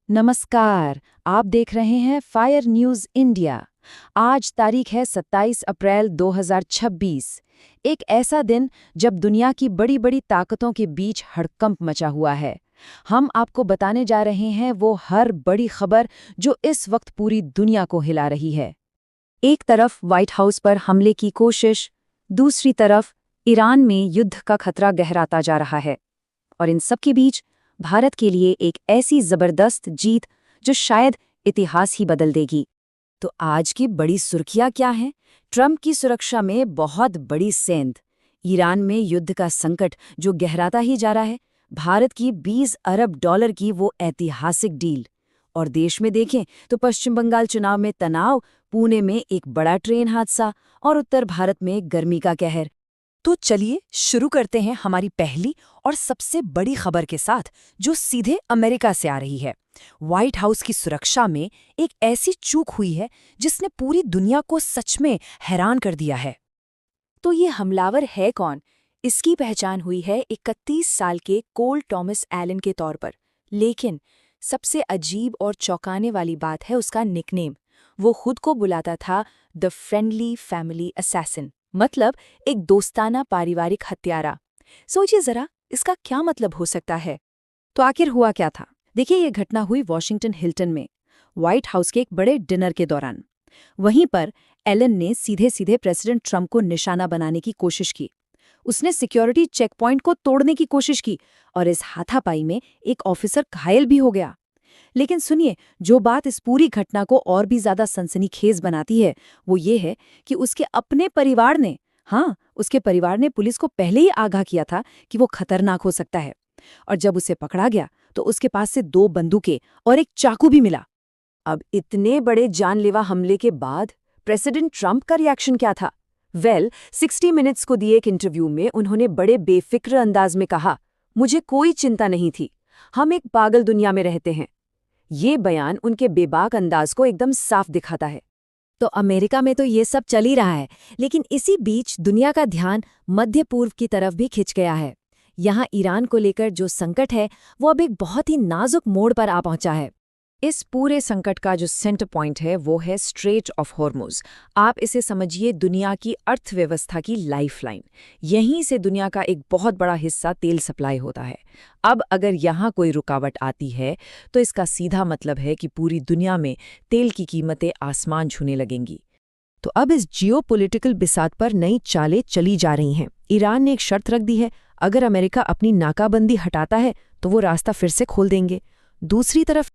नमस्कार। आप देख रहे हैं फायर न्यूज़ इंडिया। आज तारीख है 27 अप्रैल 2026। एक ऐसा दिन जब दुनिया की बड़ी बड़ी ताकतों के बीच हड़कंप मचा हुआ है। हम आपको बताने जा रहे हैं वो हर बड़ी खबर जो इस वक्त पूरी दुनिया को हिला रही है। एक तरफ व्हाइट हाउस पर हमले की कोशिश, दूसरी तरफ ईरान में युद्ध का खतरा गहराता जा रहा है। और इन सब के बीच भारत के लिए एक ऐसी जबरदस्त जीत जो शायद इतिहास ही बदल देगी। तो आज की बड़ी सुर्खियां क्या हैं? ट्रंप की सुरक्षा में बहुत बड़ी सेंध, ईरान में युद्ध का संकट जो गहराता ही जा रहा है, भारत की 20 अरब डॉलर की वो ऐतिहासिक डील। और देश में देखें तो पश्चिम बंगाल चुनाव में तनाव, पुणे में एक बड़ा ट्रेन हादसा और उत्तर भारत में गर्मी का कहर। तो चलिए शुरू करते हैं हमारी पहली और सबसे बड़ी खबर के साथ, जो सीधे अमेरिका से आ रही है। व्हाइट हाउस की सुरक्षा में एक ऐसी चूक हुई है जिसने पूरी दुनिया को सच में हैरान कर दिया है। तो ये हमलावर है कौन? इसकी पहचान हुई है 31 साल के कोल टॉमस एलन के तौर पर। लेकिन सबसे अजीब और चौंकाने वाली बात है उसका निकनेम। वो खुद को बुलाता था द फ्रेंडली फैमिली असैसिन, मतलब एक दोस्ताना पारिवारिक हत्यारा। सोचिए जरा, इसका क्या मतलब हो सकता है? तो आखिर हुआ क्या था? देखिए, ये घटना हुई वॉशिंगटन हिल्टन में, व्हाइट हाउस के एक बड़े डिनर के दौरान। वहीं पर एलन ने सीधे सीधे प्रेसिडेंट ट्रंप को निशाना बनाने की कोशिश की। उसने सिक्योरिटी चेक पॉइंट को तोड़ने की कोशिश की और इस हाथापाई में एक ऑफिसर घायल भी हो गया। लेकिन सुनिए, जो बात इस पूरी घटना को और भी ज्यादा सनसनीखेज बनाती है वो ये है कि उसके परिवार ने पुलिस को पहले ही आगाह किया था कि वो खतरनाक हो सकता है। और जब उसे पकड़ा गया तो उसके पास से 2 बंदूकें और एक चाकू भी मिला। अब इतने बड़े जानलेवा हमले के बाद प्रेसिडेंट ट्रंप का रिएक्शन क्या था? 60 मिनट्स को दिए एक इंटरव्यू में उन्होंने बड़े बेफिक्र अंदाज में कहा, मुझे कोई चिंता नहीं थी, हम एक पागल दुनिया में रहते हैं। ये बयान उनके बेबाक अंदाज को एकदम साफ दिखाता है। तो अमेरिका में तो ये सब चल ही रहा है, लेकिन इसी बीच दुनिया का ध्यान मध्य पूर्व की तरफ भी खिंच गया है। यहाँ ईरान को लेकर जो संकट है वो अब एक बहुत ही नाजुक मोड़ पर आ पहुंचा है। इस पूरे संकट का जो सेंटर पॉइंट है वो है स्ट्रेट ऑफ हॉर्मुज। आप इसे समझिए दुनिया की अर्थव्यवस्था की लाइफलाइन। यहीं से दुनिया का एक बहुत बड़ा हिस्सा तेल सप्लाई होता है। अब अगर यहाँ कोई रुकावट आती है तो इसका सीधा मतलब है कि पूरी दुनिया में तेल की कीमतें आसमान छूने लगेंगी। तो अब इस जियोपॉलिटिकल बिसात पर नई चालें चली जा रही हैं। ईरान ने एक शर्त रख दी है, अगर अमेरिका अपनी नाकाबंदी हटाता है तो वो रास्ता फिर से खोल देंगे। दूसरी तरफ